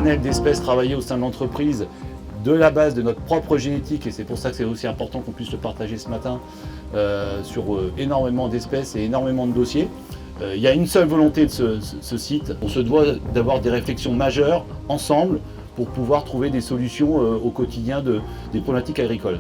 panel d'espèces travaillées au sein de l'entreprise, de la base de notre propre génétique, et c'est pour ça que c'est aussi important qu'on puisse le partager ce matin sur énormément d'espèces et énormément de dossiers. Il y a une seule volonté de ce site. On se doit d'avoir des réflexions majeures ensemble pour pouvoir trouver des solutions au quotidien des problématiques agricoles.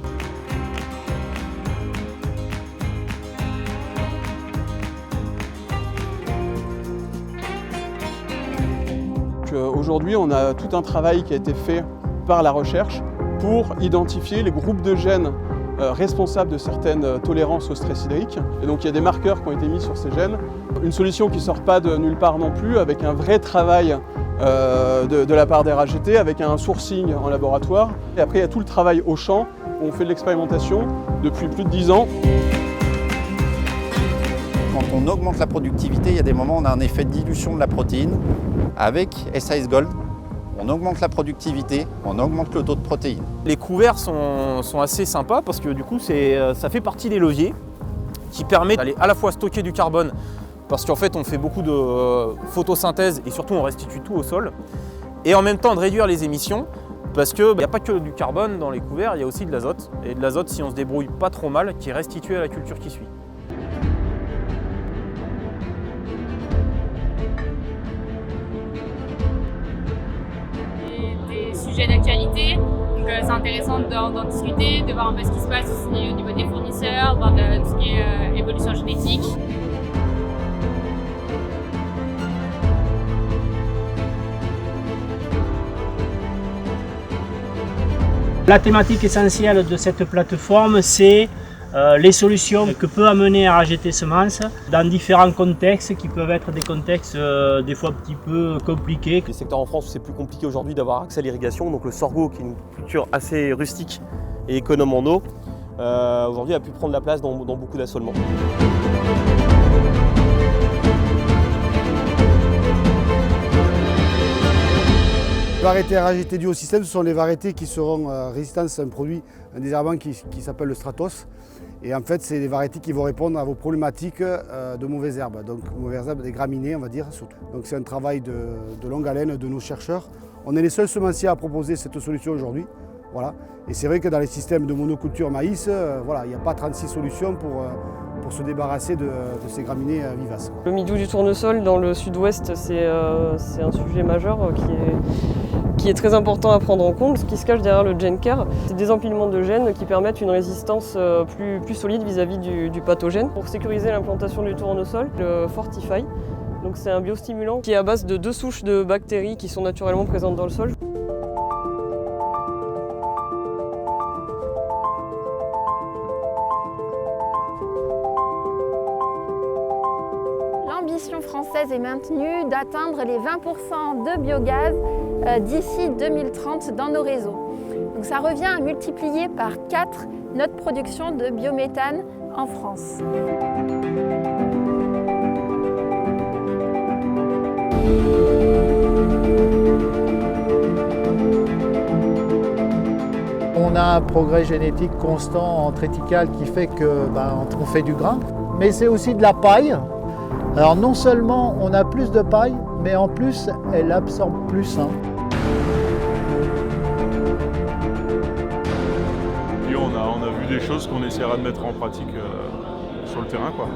Aujourd'hui, on a tout un travail qui a été fait par la recherche pour identifier les groupes de gènes responsables de certaines tolérances au stress hydrique. Et donc il y a des marqueurs qui ont été mis sur ces gènes. Une solution qui ne sort pas de nulle part non plus, avec un vrai travail de la part des RAGT, avec un sourcing en laboratoire. Et après il y a tout le travail au champ, où on fait de l'expérimentation depuis plus de 10 ans. Quand on augmente la productivité, il y a des moments où on a un effet de dilution de la protéine. Avec SAS Gold, on augmente la productivité, on augmente le taux de protéines. Les couverts sont assez sympas parce que du coup ça fait partie des leviers qui permettent d'aller à la fois stocker du carbone parce qu'en fait on fait beaucoup de photosynthèse et surtout on restitue tout au sol, et en même temps de réduire les émissions parce qu'il n'y a pas que du carbone dans les couverts, il y a aussi de l'azote, et de l'azote, si on se débrouille pas trop mal, qui est restitué à la culture qui suit. Des sujets d'actualité, donc c'est intéressant d'en discuter, de voir un peu ce qui se passe aussi au niveau des fournisseurs, voir tout ce qui est évolution génétique. La thématique essentielle de cette plateforme, c'est les solutions que peut amener RAGT Semences dans différents contextes qui peuvent être des contextes des fois un petit peu compliqués. Les secteurs en France où c'est plus compliqué aujourd'hui d'avoir accès à l'irrigation, donc le sorgho qui est une culture assez rustique et économe en eau, aujourd'hui a pu prendre la place dans beaucoup d'assolements. Les variétés RAGT duo système, ce sont les variétés qui seront résistantes à un désherbant qui s'appelle le Stratos. Et en fait, c'est des variétés qui vont répondre à vos problématiques de mauvaises herbes, donc mauvaises herbes, des graminées, on va dire surtout. Donc c'est un travail de longue haleine de nos chercheurs. On est les seuls semenciers à proposer cette solution aujourd'hui. Voilà. Et c'est vrai que dans les systèmes de monoculture maïs, voilà, il n'y a pas 36 solutions pour se débarrasser de ces graminées vivaces. Le mildiou du tournesol dans le sud-ouest, c'est un sujet majeur qui est très important à prendre en compte. Ce qui se cache derrière le GenCare, c'est des empilements de gènes qui permettent une résistance plus solide vis-à-vis du pathogène. Pour sécuriser l'implantation du tournesol, le Fortify, donc c'est un biostimulant qui est à base de 2 souches de bactéries qui sont naturellement présentes dans le sol. L'ambition française est maintenue d'atteindre les 20% de biogaz d'ici 2030 dans nos réseaux. Donc ça revient à multiplier par 4 notre production de biométhane en France. On a un progrès génétique constant en triticale qui fait qu'on fait du grain, mais c'est aussi de la paille. Alors non seulement on a plus de paille, mais en plus elle absorbe plus. Et on a vu des choses qu'on essaiera de mettre en pratique sur le terrain, quoi.